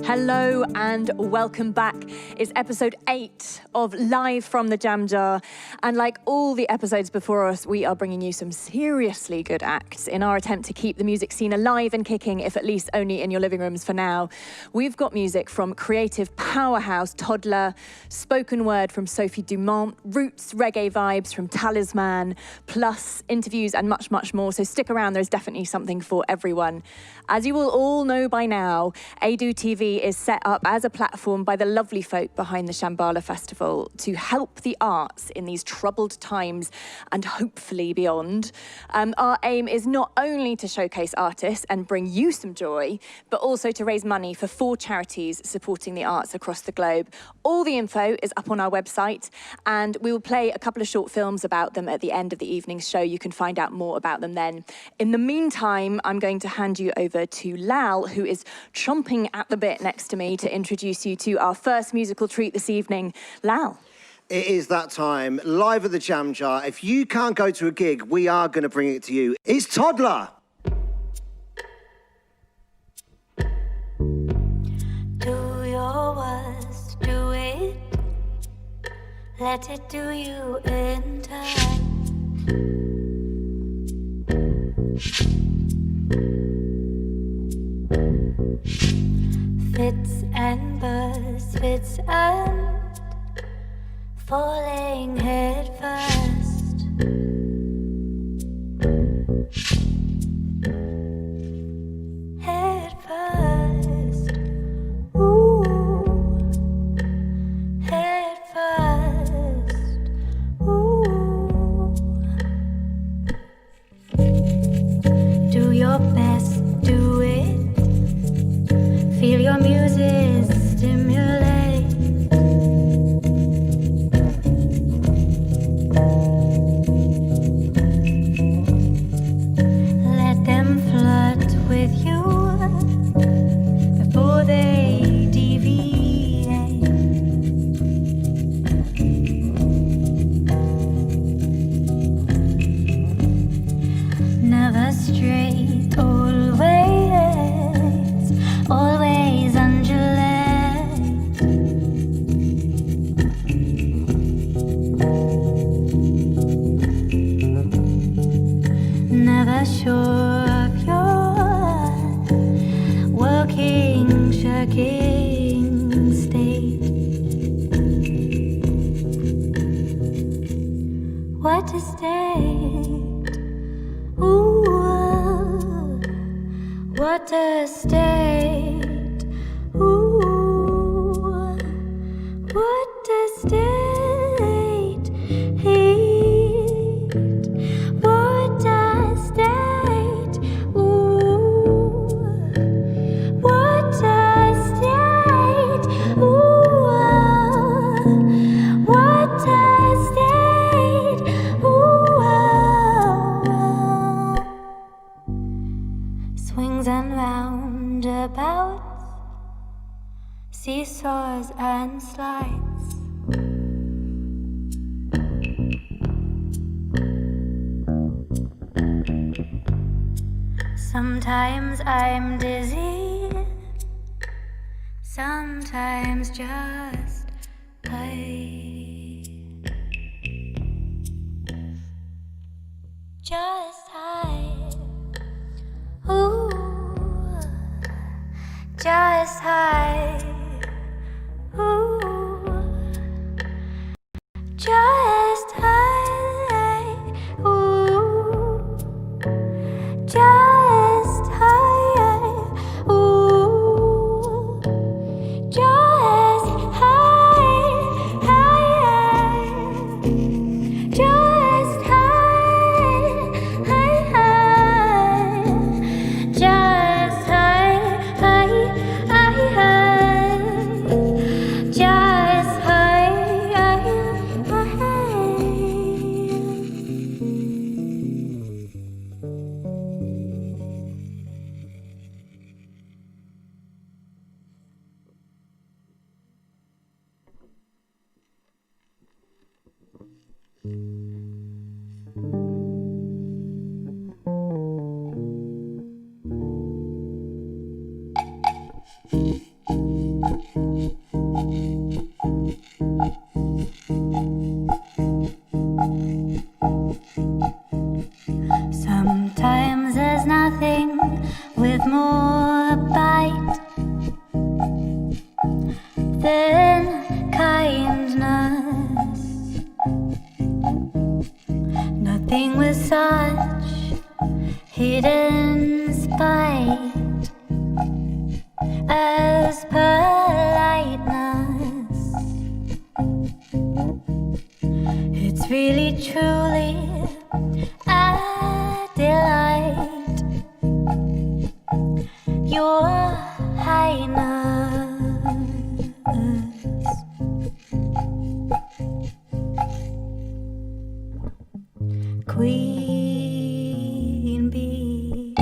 Hello and welcome back. It's episode 8 of Live from the Jam Jar. And like all the episodes before us, we are bringing you some seriously good acts in our attempt to keep the music scene alive and kicking, if at least only in your living rooms for now. We've got music from creative powerhouse Toddler, spoken word from Sophie Dumont, roots reggae vibes from Talisman, plus interviews and much, much more. So stick around, there's definitely something for everyone. As you will all know by now, Adu TV is set up as a platform by the lovely folk behind the Shambhala Festival to help the arts in these troubled times and hopefully beyond. Our aim is not only to showcase artists and bring you some joy, but also to raise money for 4 charities supporting the arts across the globe. All the info is up on our website, and we will play a couple of short films about them at the end of the evening's show. You can find out more about them then. In the meantime, I'm going to hand you over to Lal, who is chomping at the bit next to me to introduce you to our first musical treat this evening. Lal. It is that time, live at the Jam Jar. If you can't go to a gig, we are going to bring it to you. It's Toddler. Do your worst, do it. Let it do you in time. Fits and bursts, fits and falling head first. Head first. Ooh. Head first. Ooh. Do your best, do it. Feel your music stimulate. Let them flirt with you before they deviate. Never straight, always undulate. Never sure of your working, shirking state. What a state. Ooh, what a state. Ooh, what a state. Heat. What a state. Ooh, what a state. Ooh, what a state. Ooh, swings and roundabouts, seesaws and slides. Sometimes I'm dizzy, sometimes just high. Just high. Ooh, just high. Ooh, just high. Ooh, just high. Ooh, just high, high, just high, high, high, just high, high, high, high. Sometimes there's nothing with more bite than kindness. Nothing with such hidden spite as politeness. It's really truly a delight, Your Highness. Queen Bee,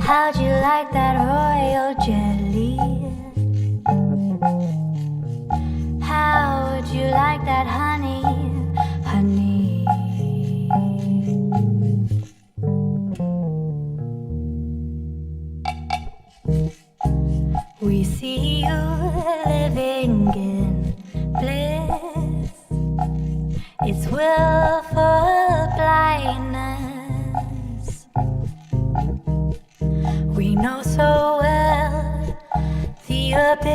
how'd you like that royal jelly? How'd you like that honey, honey? We see you living in bliss. It's willful blindness. We know so well the abyss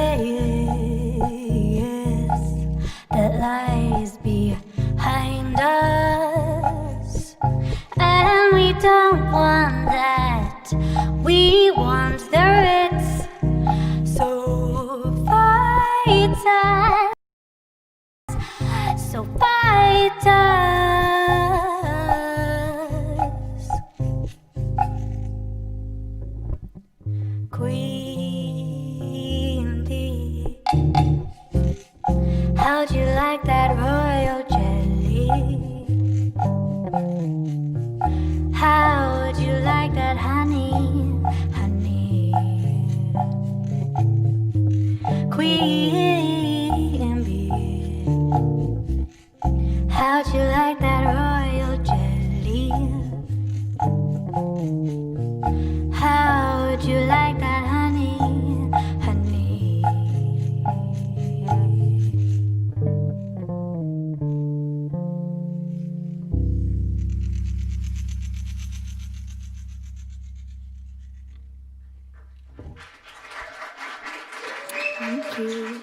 that lies behind us, and we don't want that. We want the Ritz. So fight us. So fight us. Queen Bee, how'd you like that royal jelly? How'd you like that honey, honey? Queen Bee, how'd you like that royal jelly? How'd you like that honey, honey? Thank you.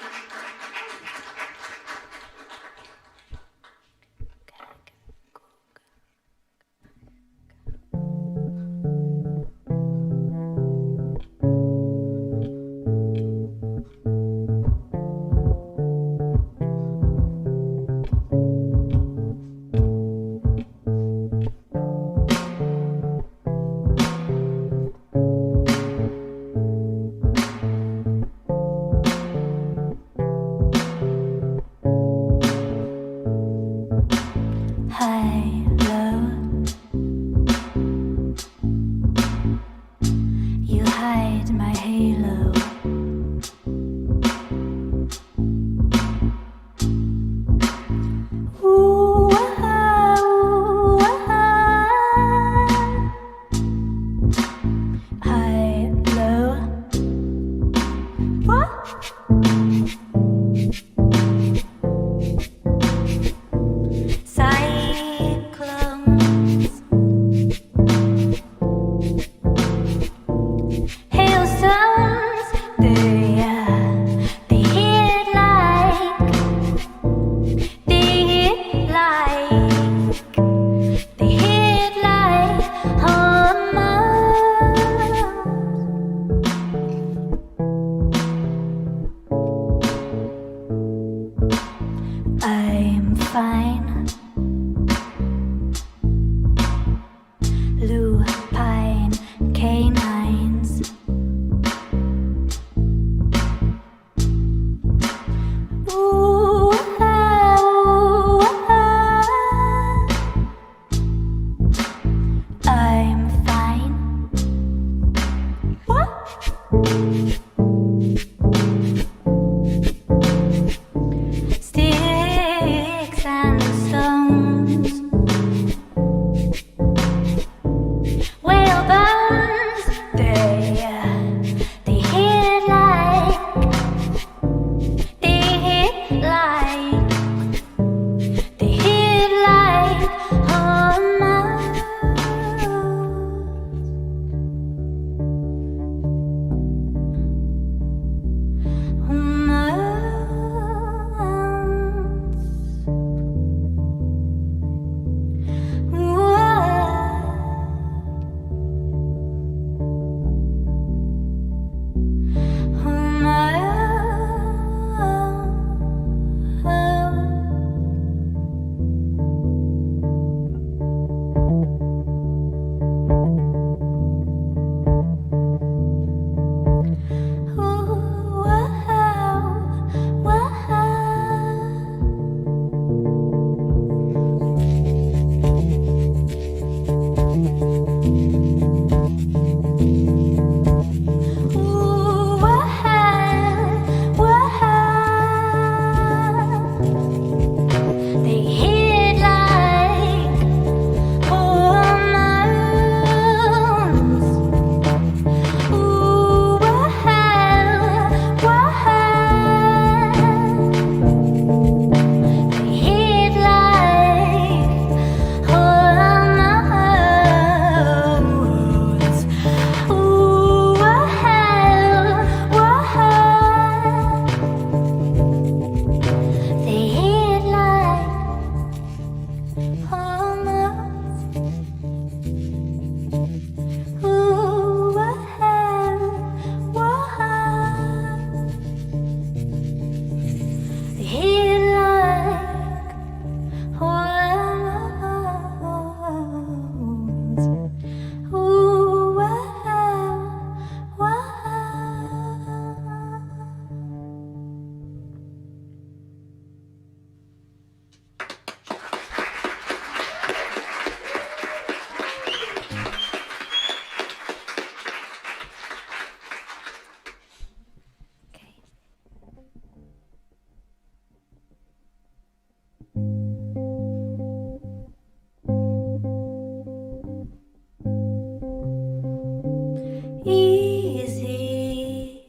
Easy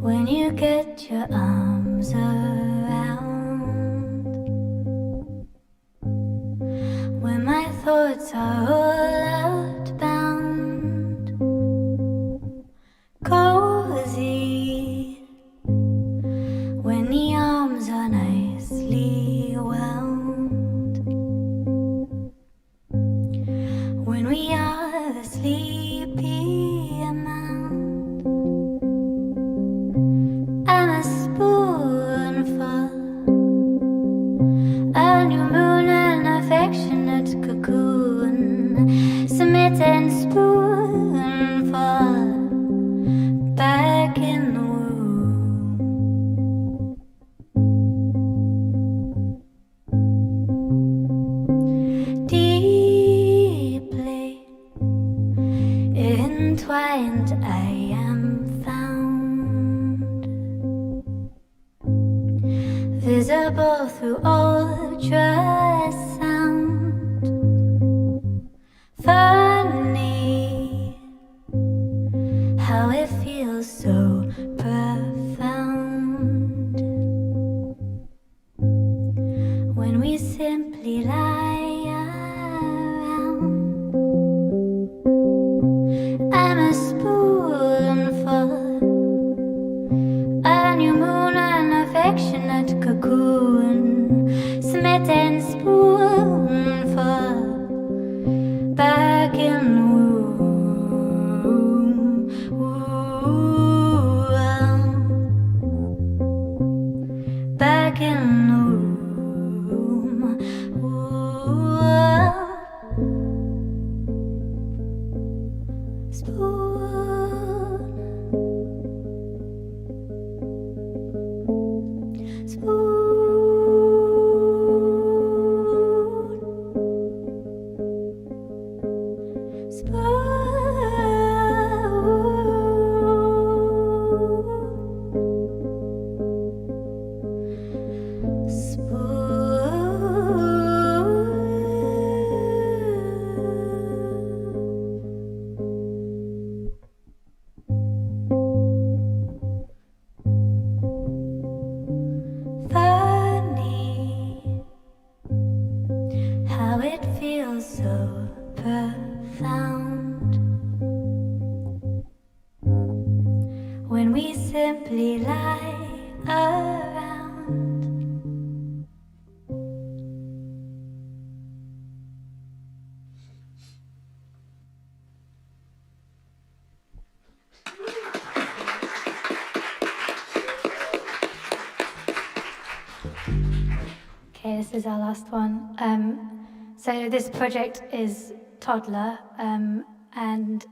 when you get your arms around, when my thoughts are all outbound. Cozy when the arms are nicely wound, when we are the sleepy amount. I'm a spoonful, a new moon, an affectionate cocoon, smitten spoonful, back in the womb. Deeply entwined I am found, visible through ultrasound. Funny how it feels so profound when we simply lie around. I'm a spoonful, a new moon, an affectionate cocoon, smitten spoonful, back in the womb. Back in the womb. Funny how it feels so profound when we simply lie around. Okay, this is our last one. So this project is Toddler, and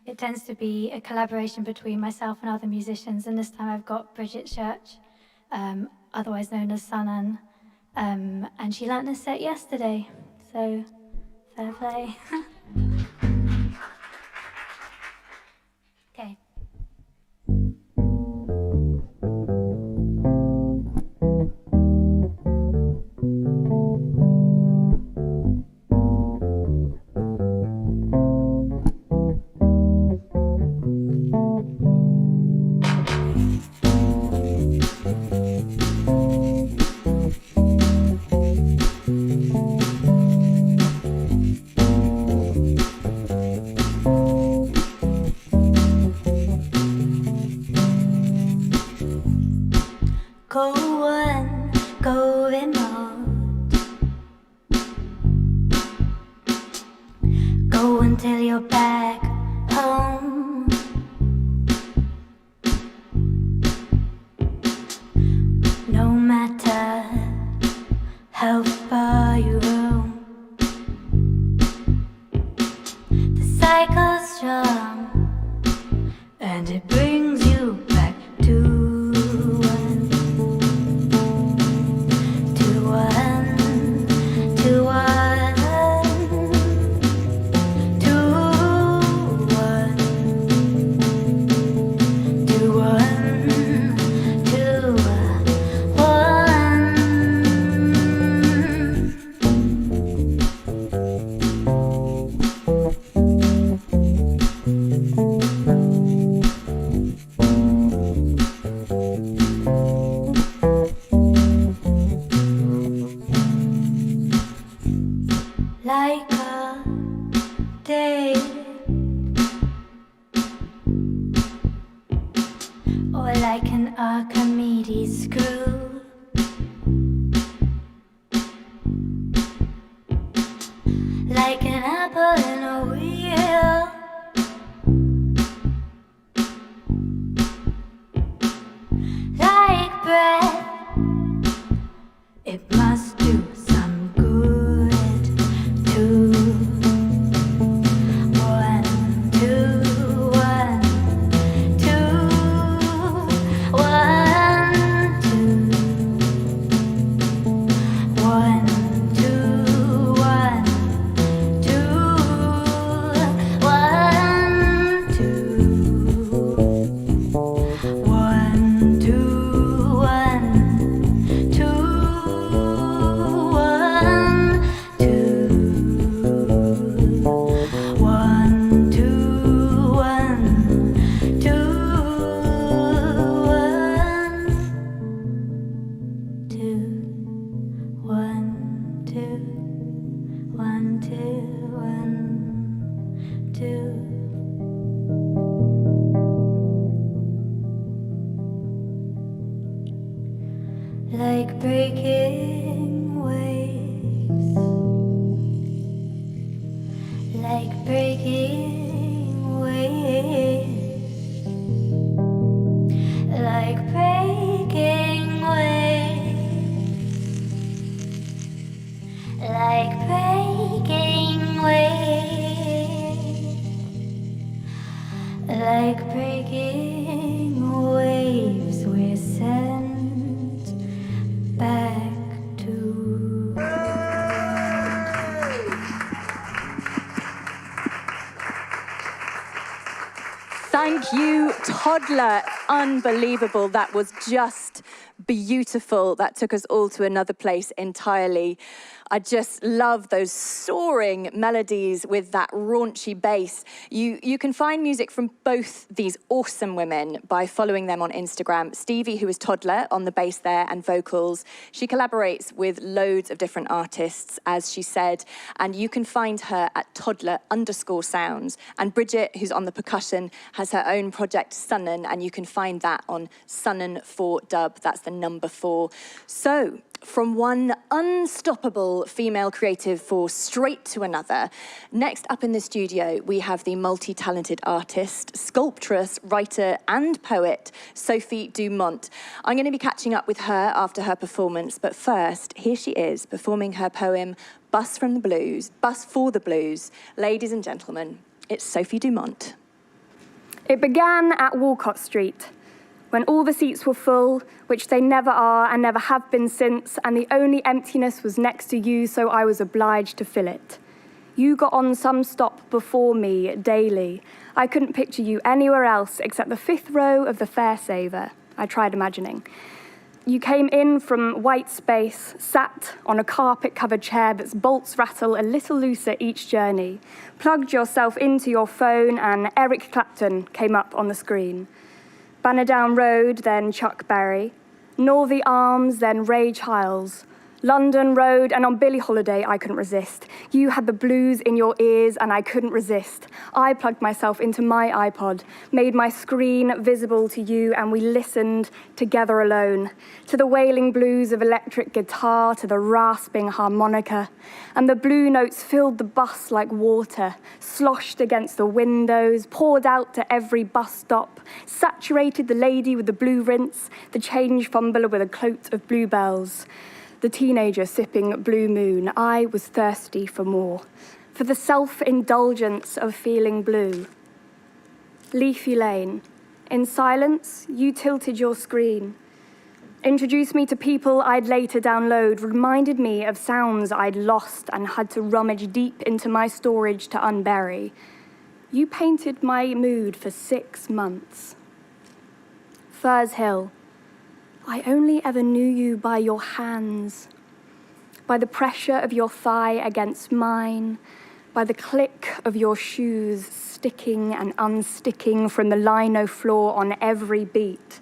it tends to be a collaboration between myself and other musicians. And this time I've got Bridget Church, otherwise known as Sanan, and she learnt this set yesterday. So fair play. play. Okay. Go on, go remote. Go until you're back home. No matter how far you roam, the cycle's strong, and it brings you back to like a day, or like an Archimedes screw, like an apple in a wheel, like breath. It must do some good. Like breaking waves, like breaking waves, like breaking waves, like breaking waves, like breaking waves, we're sent back to. Thank you, Toddler. Unbelievable. That was just beautiful. That took us all to another place entirely. I just love those soaring melodies with that raunchy bass. You can find music from both these awesome women by following them on Instagram. Stevie, who is Toddler, on the bass there and vocals. She collaborates with loads of different artists, as she said, and you can find her at Toddler_sounds. And Bridget, who's on the percussion, has her own project, Sunnan, and you can find that on Sunnan4Dub. That's the number 4. So, from one unstoppable female creative force straight to another. Next up in the studio, we have the multi-talented artist, sculptress, writer, and poet, Sophie Dumont. I'm going to be catching up with her after her performance, but first, here she is, performing her poem, Bus for the Blues. Ladies and gentlemen, it's Sophie Dumont. It began at Walcott Street, when all the seats were full, which they never are and never have been since, and the only emptiness was next to you, so I was obliged to fill it. You got on some stop before me daily. I couldn't picture you anywhere else except the 5th row of the Fairsaver. I tried imagining. You came in from white space, sat on a carpet-covered chair that's bolts rattle a little looser each journey, plugged yourself into your phone, and Eric Clapton came up on the screen. Banner Down Road, then Chuck Berry. Northey Arms, then Ray Charles. London Road, and on Billie Holiday, I couldn't resist. You had the blues in your ears, and I couldn't resist. I plugged myself into my iPod, made my screen visible to you, and we listened together alone, to the wailing blues of electric guitar, to the rasping harmonica, and the blue notes filled the bus like water, sloshed against the windows, poured out to every bus stop, saturated the lady with the blue rinse, the change fumbler with a coat of bluebells. The teenager sipping Blue Moon, I was thirsty for more, for the self-indulgence of feeling blue. Leafy Lane. In silence, you tilted your screen. Introduced me to people I'd later download, reminded me of sounds I'd lost and had to rummage deep into my storage to unbury. You painted my mood for 6 months. Furze Hill. I only ever knew you by your hands, by the pressure of your thigh against mine, by the click of your shoes sticking and unsticking from the lino floor on every beat.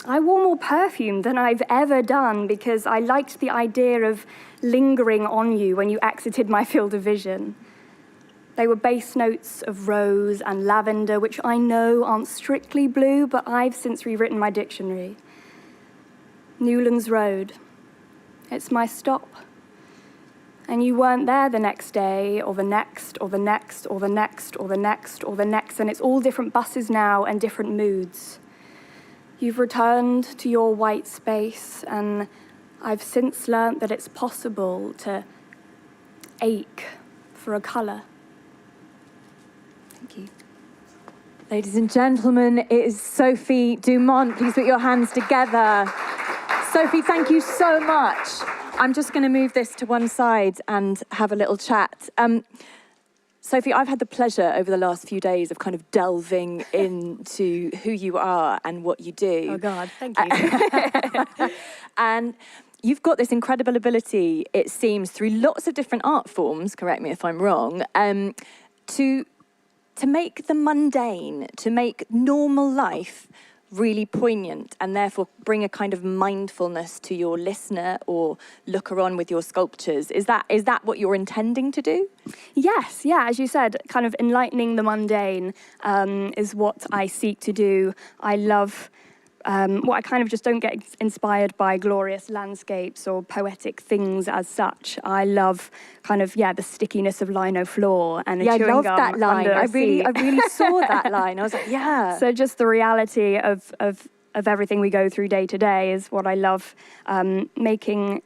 I wore more perfume than I've ever done because I liked the idea of lingering on you when you exited my field of vision. They were bass notes of rose and lavender, which I know aren't strictly blue, but I've since rewritten my dictionary. Newlands Road. It's my stop. And you weren't there the next day, or the next, or the next, or the next, or the next, or the next, and it's all different buses now and different moods. You've returned to your white space, and I've since learnt that it's possible to ache for a colour. Thank you. Ladies and gentlemen, it is Sophie Dumont. Please put your hands together. Sophie, thank you so much. I'm just going to move this to one side and have a little chat. Sophie, I've had the pleasure over the last few days of kind of delving into who you are and what you do. Oh, God, thank you. And you've got this incredible ability, it seems, through lots of different art forms, correct me if I'm wrong, to make the mundane, to make normal life really poignant and therefore bring a kind of mindfulness to your listener or looker on with your sculptures. Is that what you're intending to do? Yes, yeah, as you said, kind of enlightening the mundane is what I seek to do. I love what I kind of just don't get inspired by glorious landscapes or poetic things as such. I love kind of, the stickiness of lino floor and a chewing gum. I love that line. I really saw that line. I was like, yeah. So just the reality of everything we go through day to day is what I love, making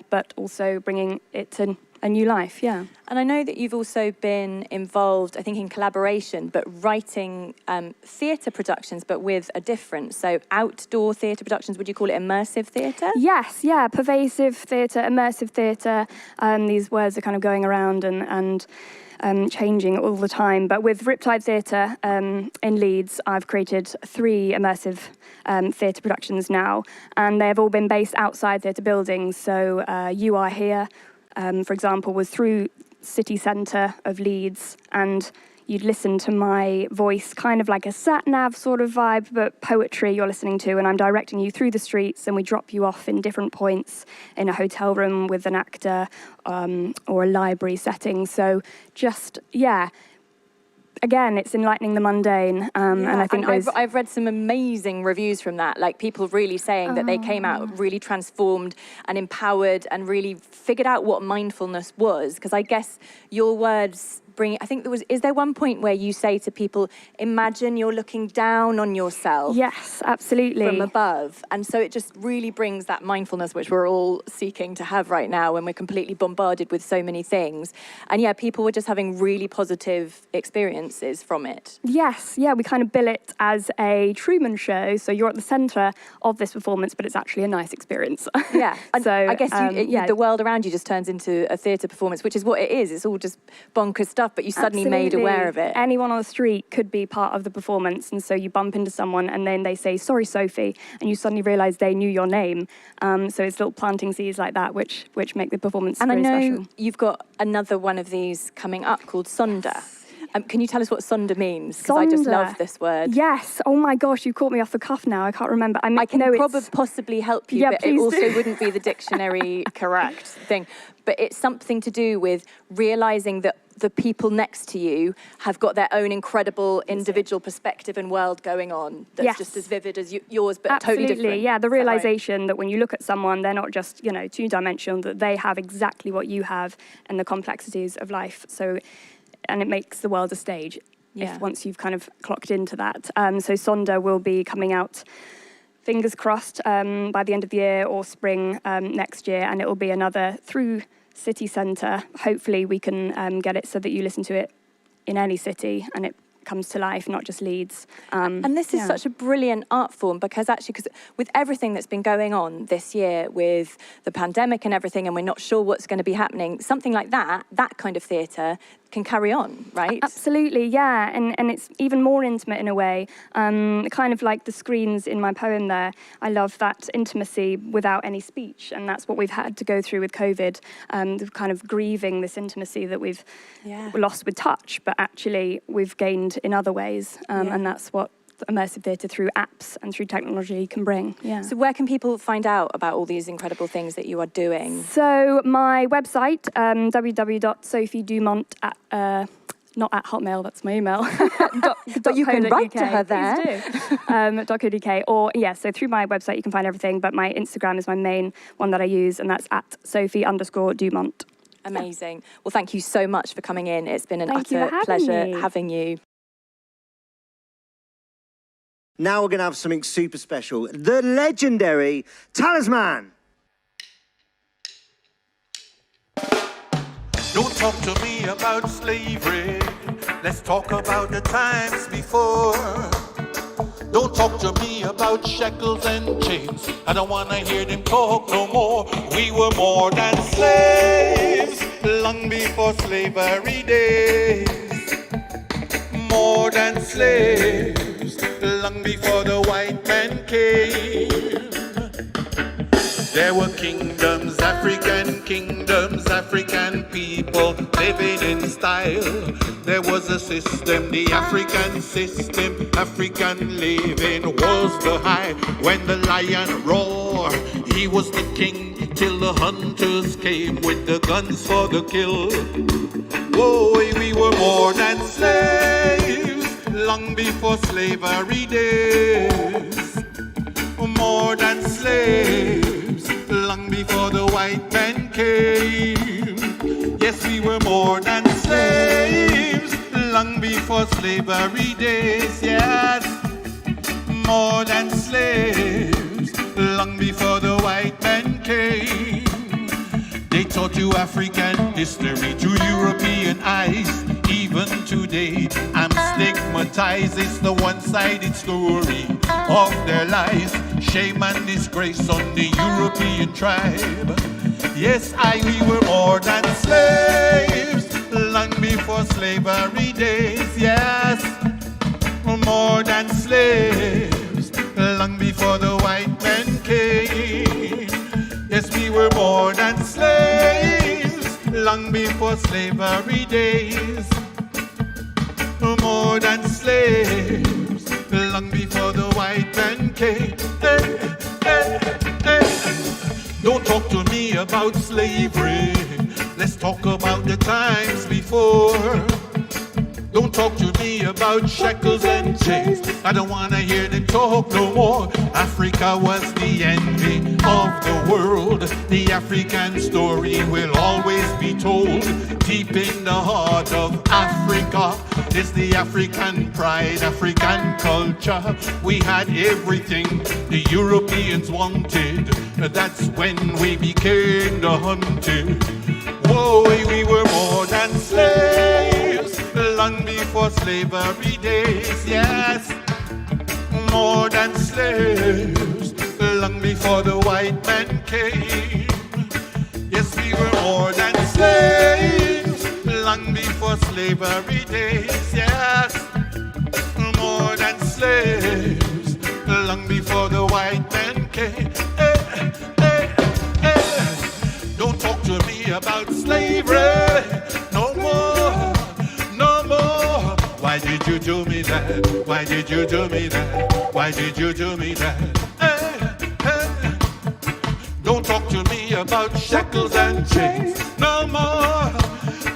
but also bringing it to a new life, yeah. And I know that you've also been involved, I think, in collaboration, but writing theatre productions, but with a difference. So outdoor theatre productions, would you call it immersive theatre? Yes, yeah, pervasive theatre, immersive theatre. These words are kind of going around and changing all the time. But with Riptide Theatre in Leeds, I've created 3 immersive theatre productions now, and they've all been based outside theatre buildings. So You Are Here, for example, was through city centre of Leeds, and you'd listen to my voice, kind of like a sat-nav sort of vibe, but poetry you're listening to, and I'm directing you through the streets, and we drop you off in different points in a hotel room with an actor or a library setting. So just, again, it's enlightening the mundane, and I think I've read some amazing reviews from that, like people really saying that they came out really transformed and empowered and really figured out what mindfulness was, because I guess your words I think is there one point where you say to people, imagine you're looking down on yourself? Yes, absolutely. From above. And so it just really brings that mindfulness, which we're all seeking to have right now when we're completely bombarded with so many things. And yeah, people were just having really positive experiences from it. Yes, yeah, we kind of bill it as a Truman Show. So you're at the centre of this performance, but it's actually a nice experience. Yeah. And so I guess the world around you just turns into a theatre performance, which is what it is. It's all just bonkers stuff, but you suddenly made aware of it. Anyone on the street could be part of the performance, and so you bump into someone and then they say, sorry, Sophie, and you suddenly realise they knew your name. So it's little planting seeds like that which make the performance very special. And I know special. you've got another one of these coming up called Sonder. Can you tell us what Sonder means? Because I just love this word. Yes. Oh my gosh, you caught me off the cuff now. I can't remember. I can possibly help you, but it also wouldn't be the dictionary correct thing. But it's something to do with realising that the people next to you have got their own incredible individual perspective and world going on that's just as vivid as yours, but totally different. Yeah, the realisation that when you look at someone, they're not just, two-dimensional, that they have exactly what you have and the complexities of life. So, and it makes the world a stage once you've kind of clocked into that. So Sonder will be coming out, fingers crossed, by the end of the year or spring next year, and it will be another through city centre. Hopefully we can get it so that you listen to it in any city and it comes to life, not just Leeds. And this is such a brilliant art form because with everything that's been going on this year with the pandemic and everything, and we're not sure what's going to be happening, something like that kind of theatre can carry on, right? Absolutely, yeah. And it's even more intimate in a way. Kind of like the screens in my poem there. I love that intimacy without any speech. And that's what we've had to go through with COVID, kind of grieving this intimacy that we've lost with touch, but actually we've gained in other ways. And that's what immersive theatre through apps and through technology can bring. Yeah. So where can people find out about all these incredible things that you are doing? So my website, www.sophiedumont not at Hotmail, that's my email. But you can write to her there. Please do. .co.uk. Or, so through my website you can find everything, but my Instagram is my main one that I use, and that's at Sophie_Dumont. Amazing. Well, thank you so much for coming in. It's been an utter pleasure having you. Now we're going to have something super special. The legendary Talisman. Don't talk to me about slavery. Let's talk about the times before. Don't talk to me about shackles and chains. I don't want to hear them talk no more. We were more than slaves long before slavery days. More than slaves long before the white man came. There were kingdoms, African people living in style. There was a system, the African system, African living was the high. When the lion roared, he was the king, till the hunters came with the guns for the kill. Whoa, we were more than slaves, long before slavery days. More than slaves, long before the white man came. Yes, we were more than slaves, long before slavery days. Yes, more than slaves, long before the white man came. They taught you African history through European eyes. Even today, I'm stigmatized. It's the one-sided story of their lives. Shame and disgrace on the European tribe. Yes, we were more than slaves, long before slavery days. Yes, more than slaves, long before the white man came. Yes, we were more than slaves, long before slavery days. More than slaves, long before the white man came. Don't talk to me about slavery. Let's talk about the times before. Don't talk to me about shackles and chains. I don't want to hear them talk no more. Africa was the envy of the world. The African story will always be told. Deep in the heart of Africa is the African pride, African culture. We had everything the Europeans wanted. That's when we became the hunted. Whoa, we were more than slaves, long before slavery days, yes. More than slaves, long before the white man came. Yes, we were more than slaves, long before slavery days, yes. More than slaves, long before the white man came. Don't talk to me about slavery, no more, no more. Why did you do me that? Why did you do me that? Why did you do me that? Don't talk to me about shackles and chains, no more,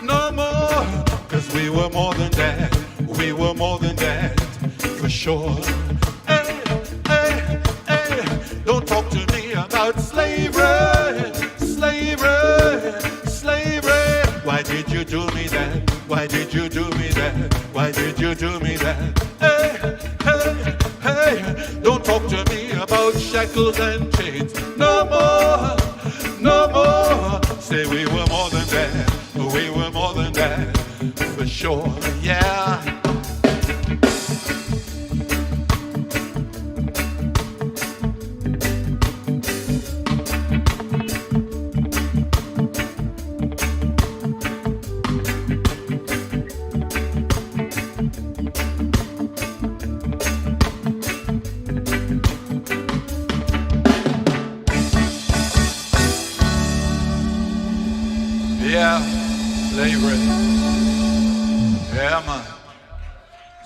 no more. Cause we were more than that, we were more than that, for sure. Don't talk to me about slavery, slavery, slavery. Why did you do me that? Why did you do me that? Why did you do me that? Hey, don't talk to me about shackles and chains. No more, no more. Say we were more than that. We were more than that, for sure, yeah. Yeah, slavery. Yeah, man.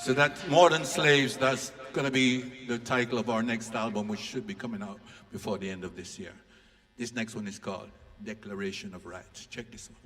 So that's More Than Slaves. That's going to be the title of our next album, which should be coming out before the end of this year. This next one is called Declaration of Rights. Check this one.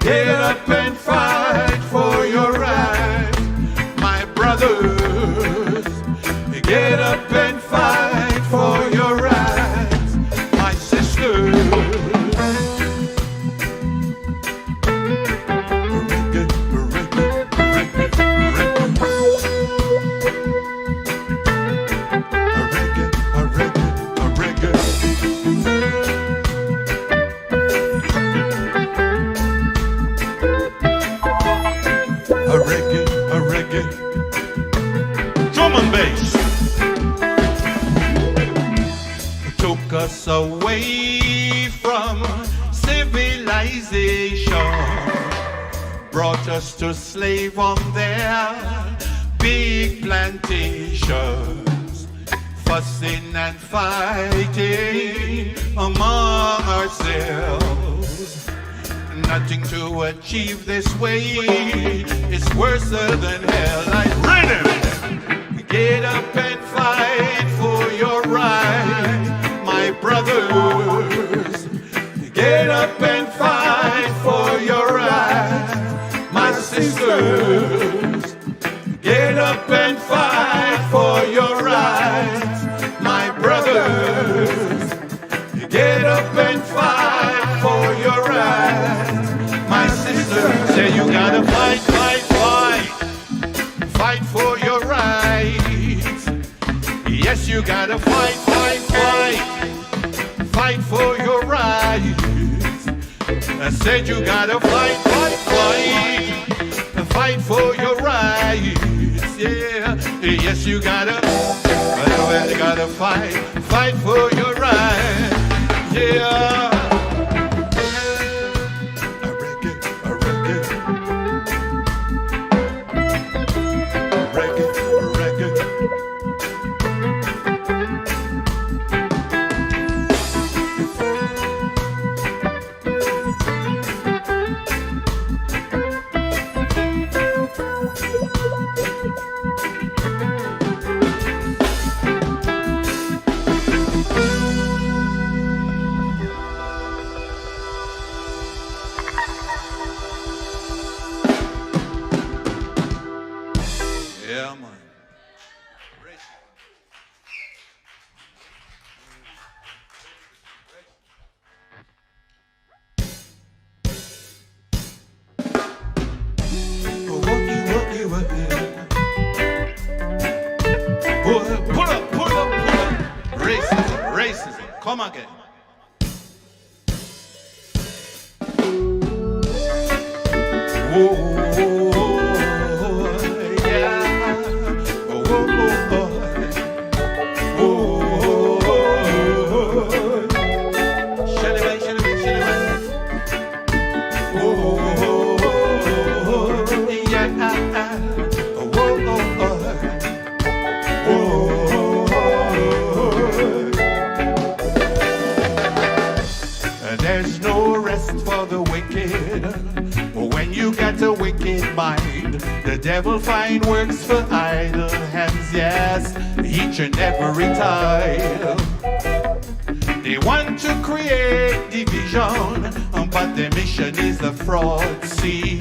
Get up and fight for your rights. a reggae, drum and bass took us away from civilization, brought us to slave on their big plantations, fussing and fighting among ourselves. Nothing to achieve this way is worse than hell. Like rhythm, get up and fight for your right, my brothers. Get up and fight for your right, my sisters. Get up and fight for your right, my brothers. Get up and fight for your right, my sisters. Say you gotta fight, fight, fight, fight for your rights. Yes, you gotta fight, fight, fight, fight for your rights. I said you gotta fight, fight, fight, fight for your rights. Yeah, yes, you gotta fight, fight for your rights. Yeah. Yeah, man. Pull up. Racism. Come again. Whoa. There's no rest for the wicked. When you got a wicked mind, the devil find works for idle hands, yes, each and every time. They want to create division, but their mission is a fraud. See,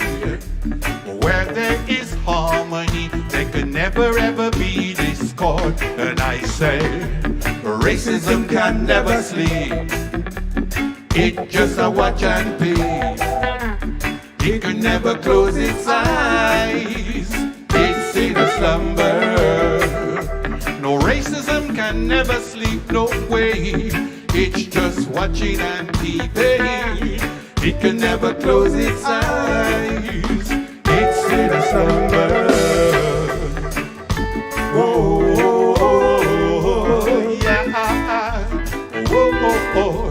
where there is harmony, there could never ever be discord. And I say, racism can never sleep. It just a watch and peace. It can never close its eyes. It's in a slumber. No, racism can never sleep, no way. It's just watching and peeping. It can never close its eyes. It's in a slumber. Oh, yeah. Oh.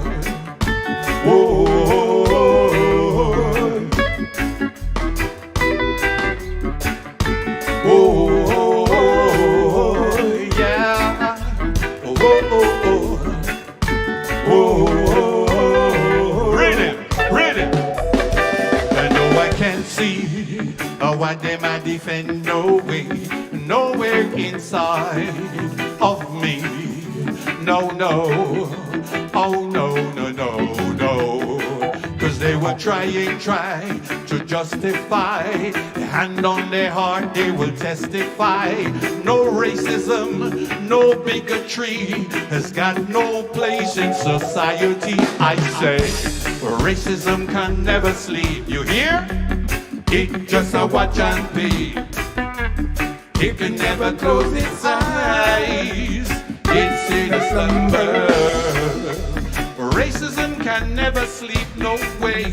What them I defend, no way, nowhere inside of me. No, oh no. Cause they will try to justify. Hand on their heart, they will testify. No racism, no bigotry has got no place in society. I say, racism can never sleep. You hear? It just a watch and peep. It can never close its eyes. It's in a slumber. Racism can never sleep, no way.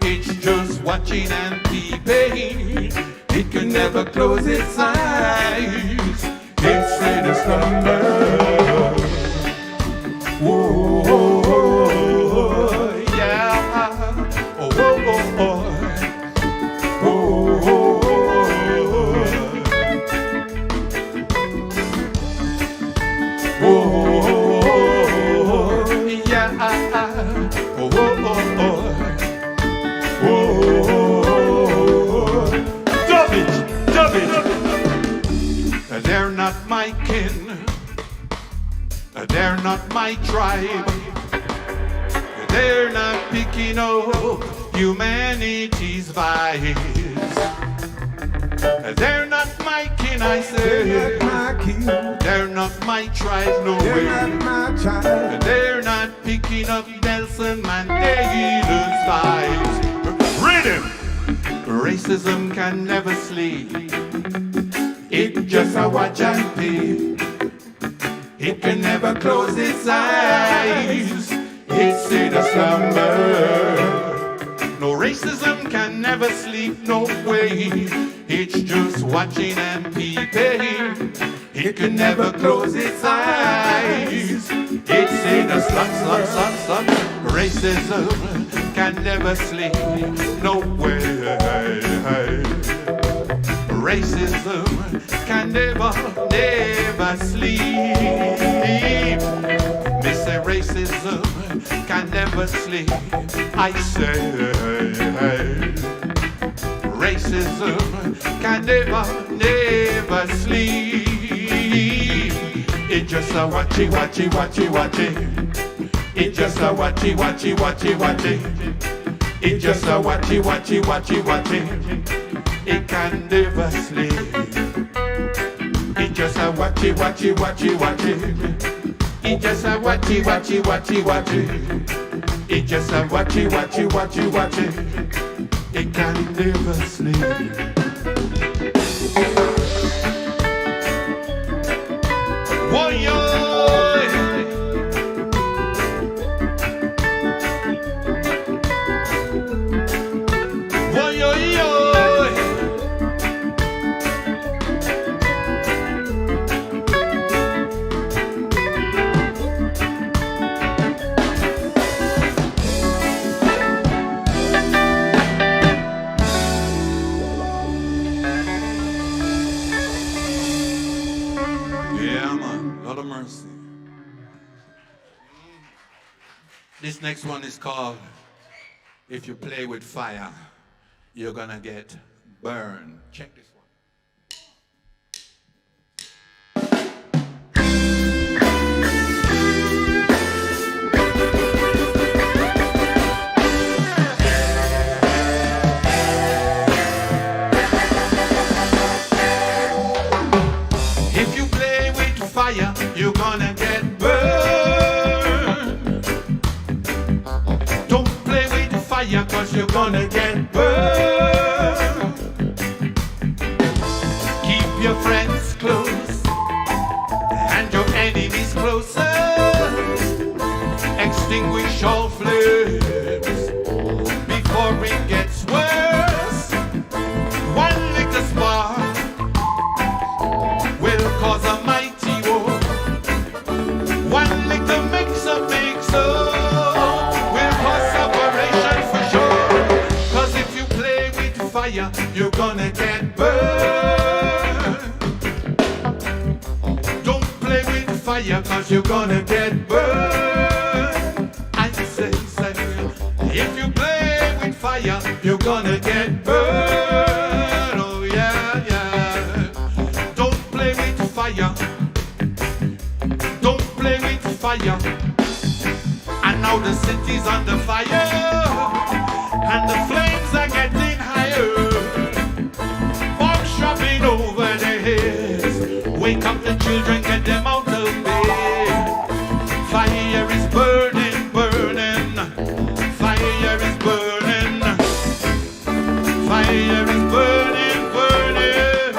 It's just watching and peeping. peeping. It can never close its eyes. It's in a slumber. Whoa, yeah. Oh, oh, oh, oh. They're not my kin, they're not my tribe, they're not picking up humanity's vibes. They're not my kin, I say. They're not my tribe, no way. They're not picking up Nelson Mandela's vibes. Rhythm! Racism can never sleep. It just a watch and peep. It can never close its eyes. It's in a slumber. No, racism can never sleep, no way. It's just watching and peeping. It can never close its eyes. It's in a slump. Racism can never sleep, no way. Racism can never sleep. Me say racism can never sleep. I say racism can never sleep. It just a watchy. It just a watchy. It just a watchy. It can never sleep. It just a watchy. It just a watchy. It just a watchy. It can never sleep. Whoa, yo. This next one is called If You Play With Fire, You're Gonna Get Burned. Check this one. If you play with fire, you're gonna get burned. Cause you're gonna get burned. Keep your friends close and your enemies closer. Extinguish all flames before it gets worse. One little spark will cause a mighty war. One little mix-up you're gonna get burned. Don't play with fire, cause you're gonna get burned. I say, if you play with fire, you're gonna get burned. Oh yeah. Don't play with fire. Don't play with fire. And now the city's under fire, and the flames are getting higher. Bombs dropping over their heads. Wake up the children, get them out of bed. Fire is burning, burning. Fire is burning. Fire is burning, burning.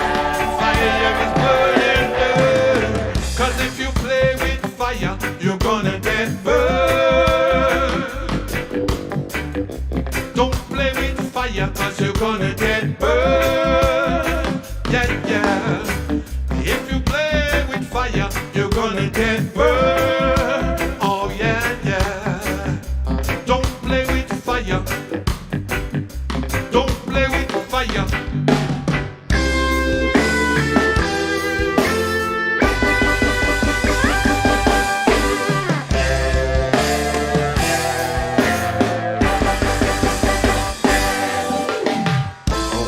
Fire is burning, burning. 'Cause if you play with fire, you're gonna get burned. Don't play with fire.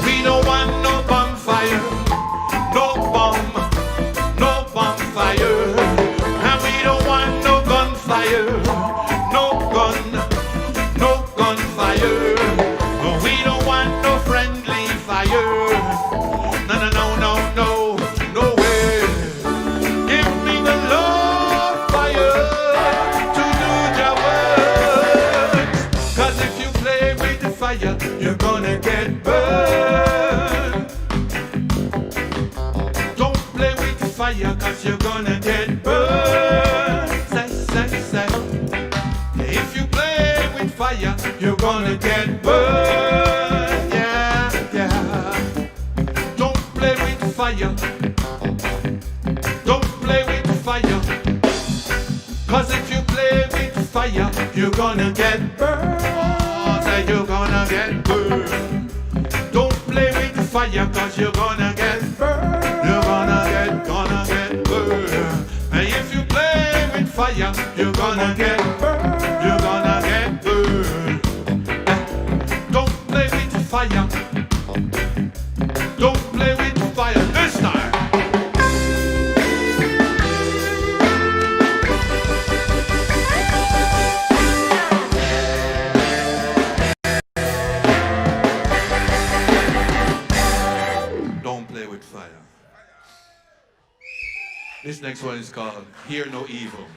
We don't want no bonfire, no bomb, no bonfire. And we don't want no gunfire, no gun, no gunfire. We don't want no friendly fire. No, no, no, no, no, no way. Give me the love fire to do your work. 'Cause if you play with the fire, you're gonna get burned. Don't play with the fire, 'cause you're gonna get burned. Say, say, say. If you play with fire, you're gonna get burned. Yeah, yeah. Don't play with fire. Don't play with fire. 'Cause if you play with fire, you're gonna get burned. Say you're gonna get burned. Don't play with fire, 'cause you're gonna get burned. You're gonna get burned. And if you play with fire, you're gonna get burned. You're gonna get burned. Don't play with fire. Don't play with fire this time. Don't play with fire. This next one is called Hear No Evil.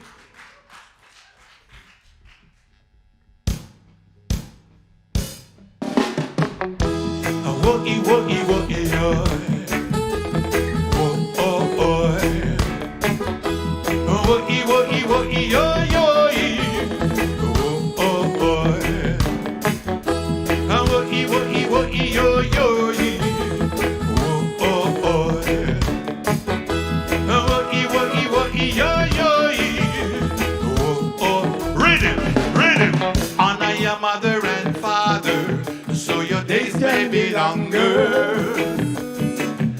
Wookie, wookie, wookie, oh, oh, oh. Wookie, wookie, wookie, yo, yo, oh, oh, oh. Wookie, wookie, wookie, yo, yo, oh, oh, oh. Wookie, wookie, wookie, yo, yo, oh, oh. Rhythm, rhythm. Honor your mother and father, so your days may be longer.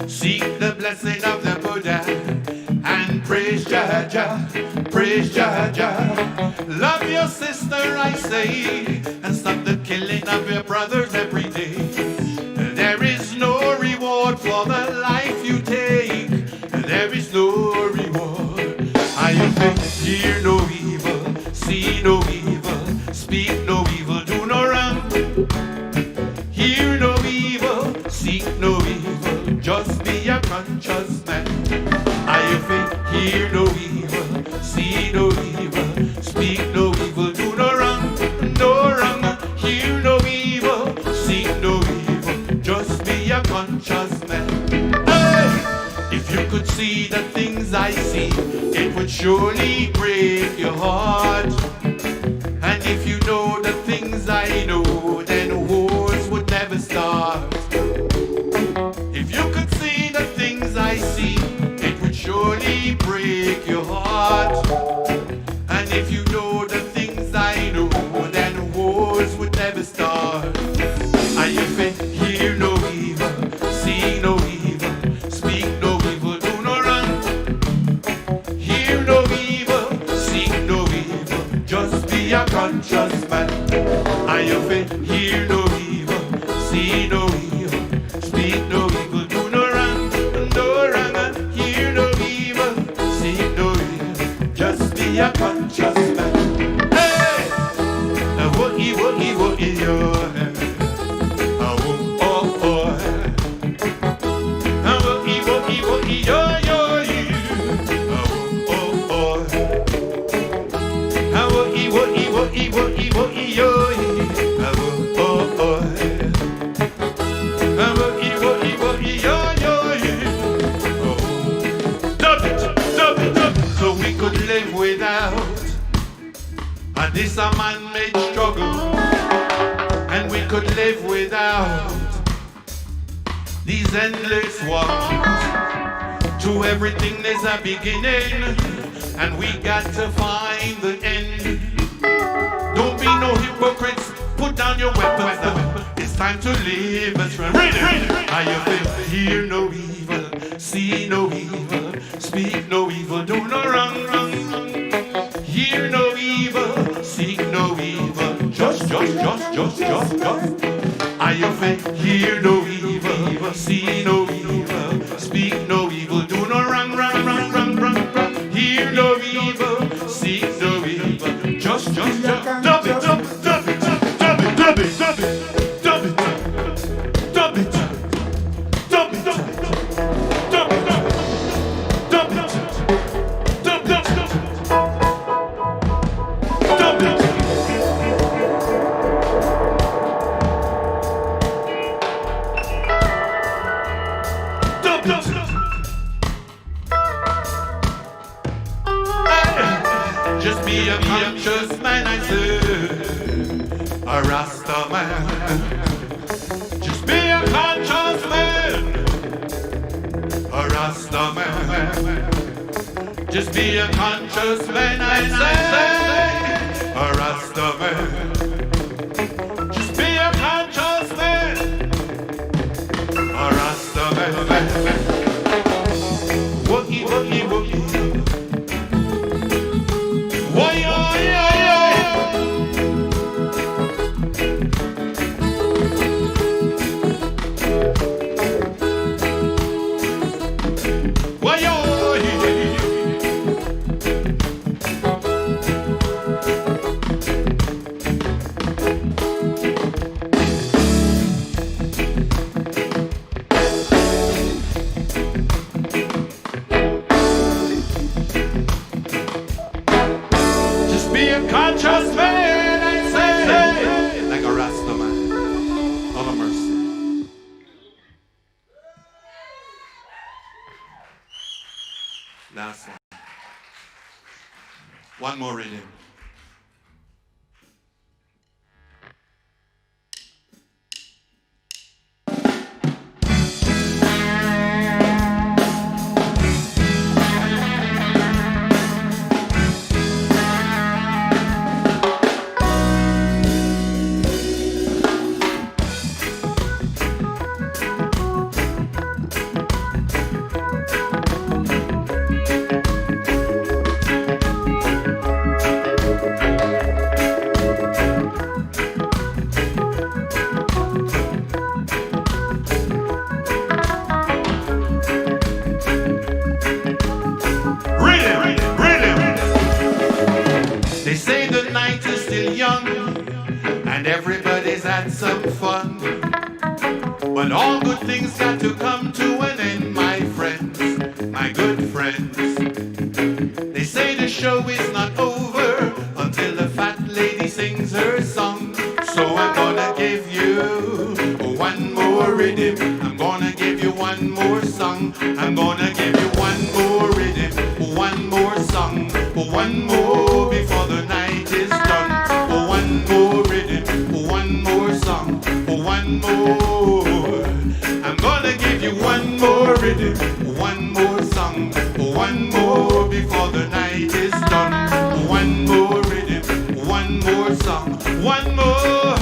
Seek the blessing of the Buddha and praise Jah Jah, praise Jah Jah. Love your sister, I say, and stop the killing of your brothers every day. There is no reward for the life you take. There is no reward. I think hear no evil, see no evil, speak no evil, do no wrong. Hear no evil, seek no evil, just be a conscious man. I think hear no evil, see no evil, speak no evil, do no wrong, no wrong. Hear no evil, seek no evil, just be a conscious man. Hey! If you could see the things I see, it would surely break your heart. And if you know the things I know, then wars would never start. If you could see the things I see, it would surely break your heart. And if you know the things I know, then wars would never start. And if you hear no evil, see no evil, speak no evil, do no wrong. Hear no evil, seek no evil, just be a conscious man. And if you hear no evil, see no evil, speak no evil, do no wrong, no wrong. Hear no evil, see no evil, just be a conscious man. Hey! Wookie, wookie, wookie, yo. Oh, oh, oh. Wookie, wookie, wookie, yo, yo, oh, oh, oh. Wookie, wookie, wookie, wookie, wookie, yo, oh, oh, oh. Wookie, wookie, wookie, yo, yo, oh. Dub it, dub it, dub it. So we could live without, and this a man-made struggle. And we could live without these endless wars. To everything there's a beginning, and we got to find the end. Don't be no hypocrites, put down your weapons. It's it's time to live as friends. I have hear no evil, see no evil, speak no evil, do no wrong. Hear no evil, seek no evil, just. I have hear no evil, see no evil, speak no evil, do no wrong. Hear no evil, seek no evil, just. Dub it. Just be a conscious man, I say, a Rasta man. Just be a conscious man, a Rasta man. Just be a conscious man, I say, a Rasta man. Just be a conscious man, a Rasta man. Woogie, woogie, woogie. Conscious man, I say, like a Rasta man. All of mercy. Last one. One more rhythm. Everybody's had some fun, but all good things got to come to an end, my friends, my good friends. They say the show is not over until the fat lady sings her song. So I'm gonna give you one more rhythm, I'm gonna give you one more song, I'm gonna give you one more rhythm, one more song, one more before the night is done. One more rhythm, one more song, one more. I'm gonna give you one more rhythm, one more song, one more before the night is done. One more rhythm, one more song, one more,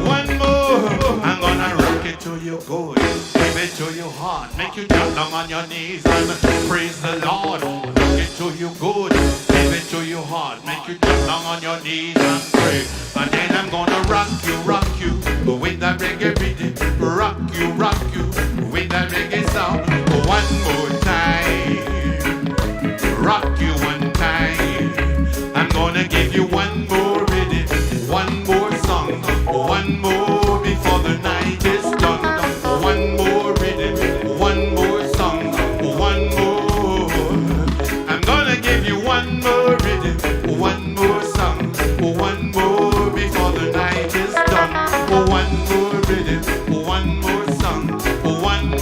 one more. I'm gonna rock it till you good, give it to your heart, make you jump down on your knees and praise the Lord. Rock it till you good, give it to your heart, make you jump down on your knees and pray. And then I'm gonna rock you with that reggae rhythm. Rock you with that reggae sound. One more time, rock you one time. I'm gonna give you one more rhythm, one more song, one more before the night is done. One more rhythm, one more song, one more. I'm gonna give you one more rhythm, one more song, one more before the night is done. One more rhythm, one more song, one more.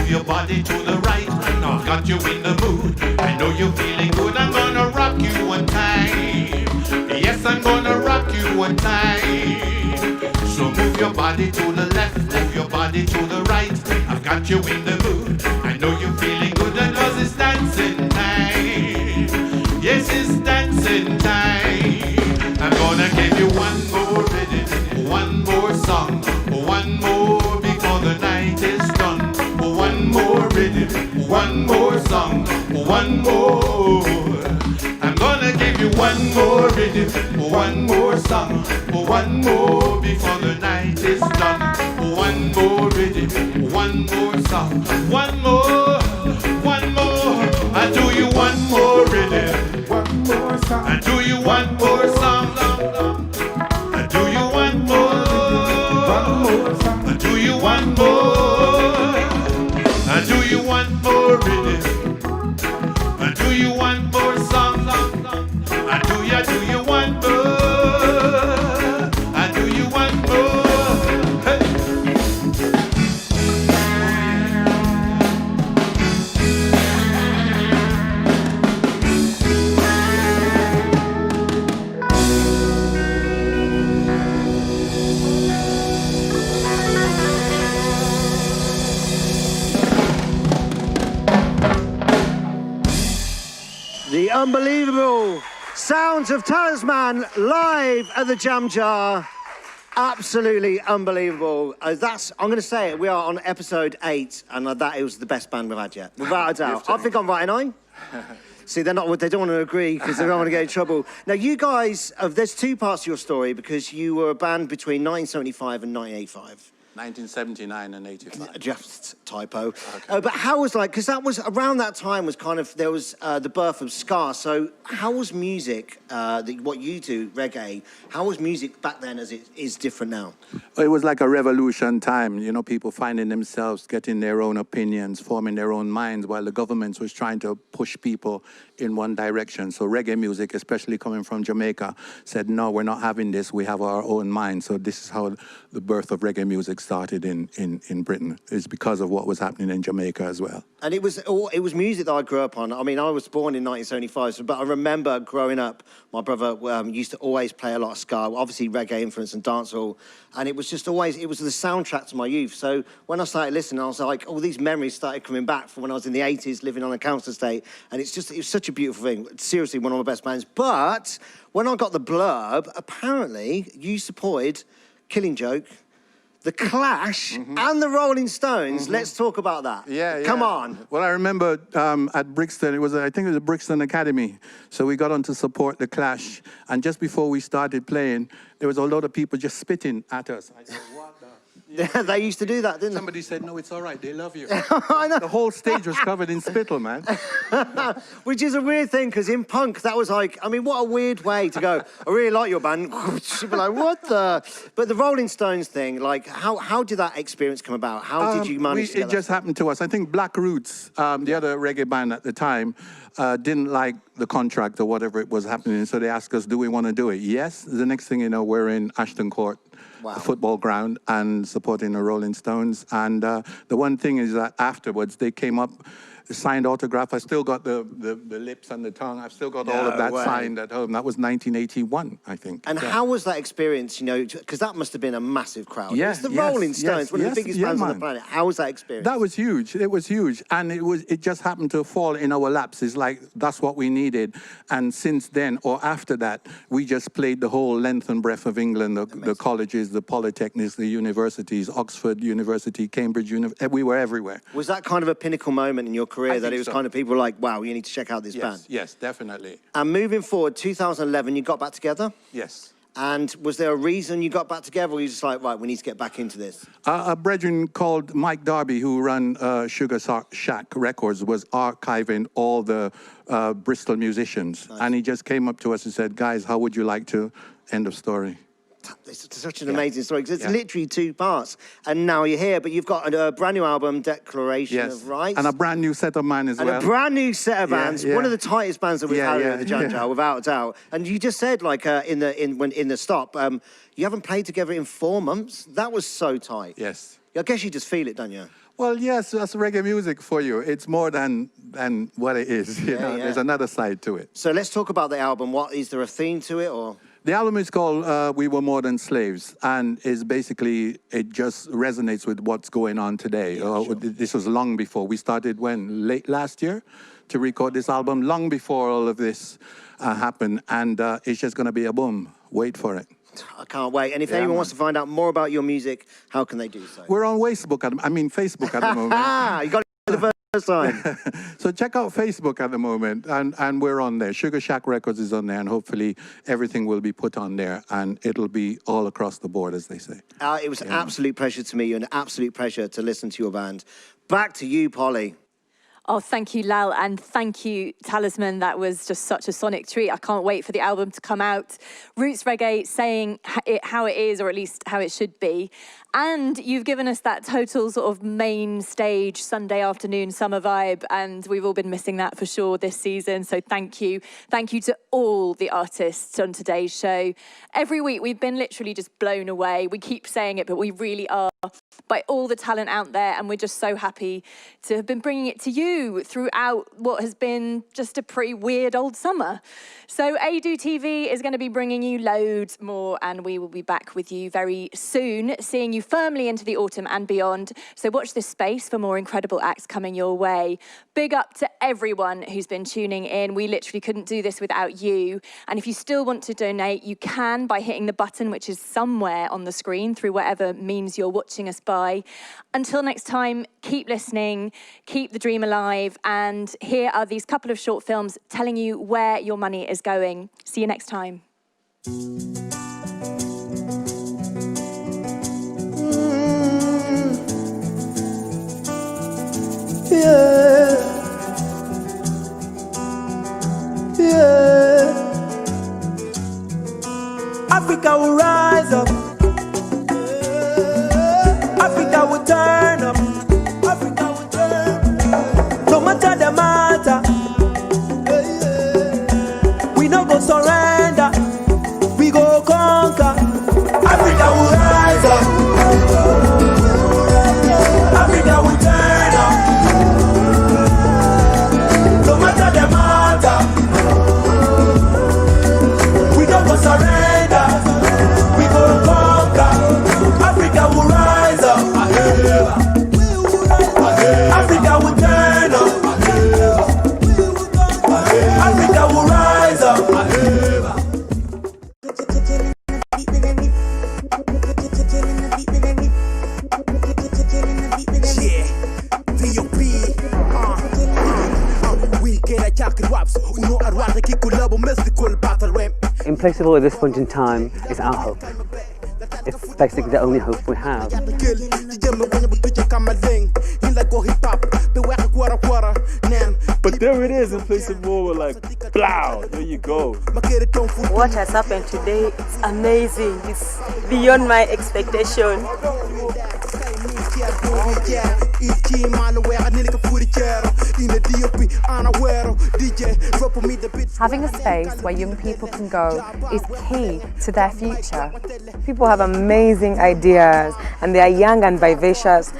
move your body to the right. Now I've got you in the mood. I know you're feeling good. I'm gonna rock you one time. Yes, I'm gonna rock you one time. So move your body to the left, move your body to the right. I've got you in the mood. I know you're feeling good because it's dancing time. Yes, it's dancing time. I'm gonna give you one more rhythm, one more song, one more before the night is done. One more rhythm, one more song, one more. I'm gonna give you one more rhythm, one more song, one more before the night is done. One more rhythm, one more song, one more, one more. I do you one more rhythm, one more song. I do you one more song. I do you one more song. I do you one more. I do you one more rhythm. I do you one more song. I do you one more. I do you one more. Hey. The unbelievable sounds of Talisman live at the Jam Jar. Absolutely unbelievable. I'm going to say it, we are on episode 8, and that it was the best band we've had yet, without a doubt. I think I'm right, ain't I? See, they don't want to agree because they don't want to get in trouble. Now, you guys, there's two parts to your story because you were a band between 1975 and 1985. 1979 and 85. Just typo. Okay. But how was because that was around that time was kind of, there was the birth of ska. So how was music, what you do, reggae, how was music back then as it is different now? It was like a revolution time, you know, people finding themselves, getting their own opinions, forming their own minds, while the government was trying to push people in one direction. So reggae music, especially coming from Jamaica, said, no, we're not having this, we have our own mind. So this is how the birth of reggae music started in Britain. It's because of what was happening in Jamaica as well. And it was music that I grew up on. I mean, I was born in 1975, but I remember growing up, my brother used to always play a lot of ska, obviously reggae influence and dancehall, and it was just always, it was the soundtrack to my youth. So when I started listening, I was like, all these memories started coming back from when I was in the 80s, living on a council estate, and it was such a beautiful thing. Seriously, one of my best bands. But when I got the blurb, apparently you supported Killing Joke, The Clash, and the Rolling Stones. Let's talk about that. Yeah, Come on. Well, I remember at Brixton, I think it was the Brixton Academy. So we got on to support The Clash. And just before we started playing, there was a lot of people just spitting at us. I said, what the? Yeah, they used to do that, didn't Somebody said, no, it's all right, they love you. I know. The whole stage was covered in spittle, man. Which is a weird thing, because in punk, that was like, I mean, what a weird way to go, I really like your band. She'd be like, what the? But the Rolling Stones thing, like, how did that experience come about? How did you manage to get It just happened to us. I think Black Roots, the other reggae band at the time, didn't like the contract or whatever it was happening, so they asked us, do we want to do it? Yes. The next thing you know, we're in Ashton Court. Wow. A football ground, and supporting the Rolling Stones. And the one thing is that afterwards they came up, signed autograph. I still got the lips and the tongue. I've still got all of that signed at home. That was 1981, I think. And how was that experience, you know, because that must have been a massive crowd. Yeah, it's the Rolling Stones, one of the biggest bands on the planet. How was that experience? That was huge. It was huge. And it just happened to fall in our laps. It's like, that's what we needed. And since then, or after that, we just played the whole length and breadth of England, the colleges, the polytechnics, the universities, Oxford University, Cambridge University, we were everywhere. Was that kind of a pinnacle moment in your career that it was kind of people like, wow, you need to check out this band? Yes, definitely. And moving forward, 2011, you got back together? Yes. And was there a reason you got back together, or were you just like, right, we need to get back into this? A brethren called Mike Darby, who ran Sugar Shack Records, was archiving all the Bristol musicians. Nice. And he just came up to us and said, guys, how would you like to end of story? It's such an amazing story because it's literally 2 parts, and now you're here. But you've got a brand new album, Declaration of Rights, and a brand new set of man as well. And a brand new set of bands. One of the tightest bands that we've had in the Jam Jar, without a doubt. And you just said, like, in the stop, you haven't played together in 4 months. That was so tight. Yes. I guess you just feel it, don't you? Well, yes, that's reggae music for you. It's more than what it is. You know, there's another side to it. So let's talk about the album. Is there a theme to it, or? The album is called We Were More Than Slaves, and is basically, it just resonates with what's going on today. This was long before. We started late last year to record this album, long before all of this happened, and it's just going to be a boom. Wait for it. I can't wait. And if anyone wants to find out more about your music, how can they do so? We're on Facebook at the moment. You got it the first time. So check out Facebook at the moment, and we're on there. Sugar Shack Records is on there, and hopefully everything will be put on there, and it'll be all across the board, as they say. It was an absolute pleasure to meet you, and an absolute pleasure to listen to your band. Back to you, Polly. Oh, thank you, Lal, and thank you, Talisman. That was just such a sonic treat. I can't wait for the album to come out. Roots reggae, saying it how it is, or at least how it should be. And you've given us that total sort of main stage Sunday afternoon summer vibe, and we've all been missing that for sure this season. So thank you. Thank you to all the artists on today's show. Every week we've been literally just blown away. We keep saying it, but we really are, by all the talent out there, and we're just so happy to have been bringing it to you throughout what has been just a pretty weird old summer. So ADO TV is going to be bringing you loads more, and we will be back with you very soon, seeing you firmly into the autumn and beyond. So watch this space for more incredible acts coming your way. Big up to everyone who's been tuning in. We literally couldn't do this without you. And if you still want to donate, you can by hitting the button which is somewhere on the screen through whatever means you're watching us by. Until next time, keep listening, keep the dream alive, and here are these couple of short films telling you where your money is going. See you next time. Africa will rise up. Africa will turn up. Africa will turn. No matter the matter, we no go surrender. We go conquer. Africa will rise up. Africa will turn up. No matter the matter, we no go surrender. We go conquer. Africa will rise up. Africa will turn up. Africa will rise up. In place of all at this point in time is our hope. It's basically the only hope we have. But there it is in place of war, we're like, blow, there you go. What has happened today, it's amazing. It's beyond my expectation. Having a space where young people can go is key to their future. People have amazing ideas and they are young and vivacious.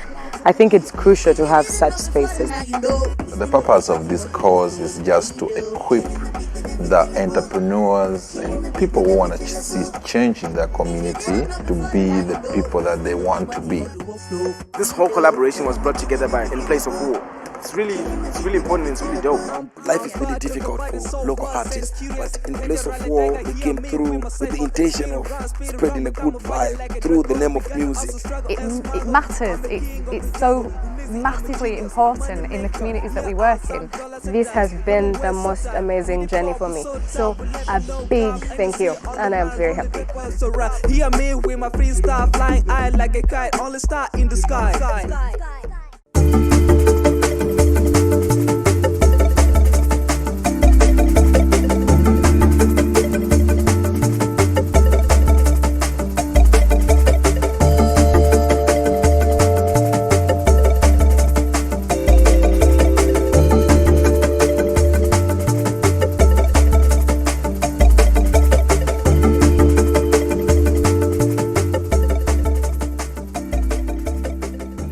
I think it's crucial to have such spaces. The purpose of this course is just to equip the entrepreneurs and people who want to see change in their community to be the people that they want to be. This whole collaboration was brought together by In Place of War. It's really important, it's really dope. Life is really difficult for local artists, but In Place of War, we came through with the intention of spreading a good vibe through the name of music. It matters. It's so massively important in the communities that we work in. This has been the most amazing journey for me. So a big thank you, and I'm very happy. Hear me with my freestyle flying high like a kite, only star in the sky.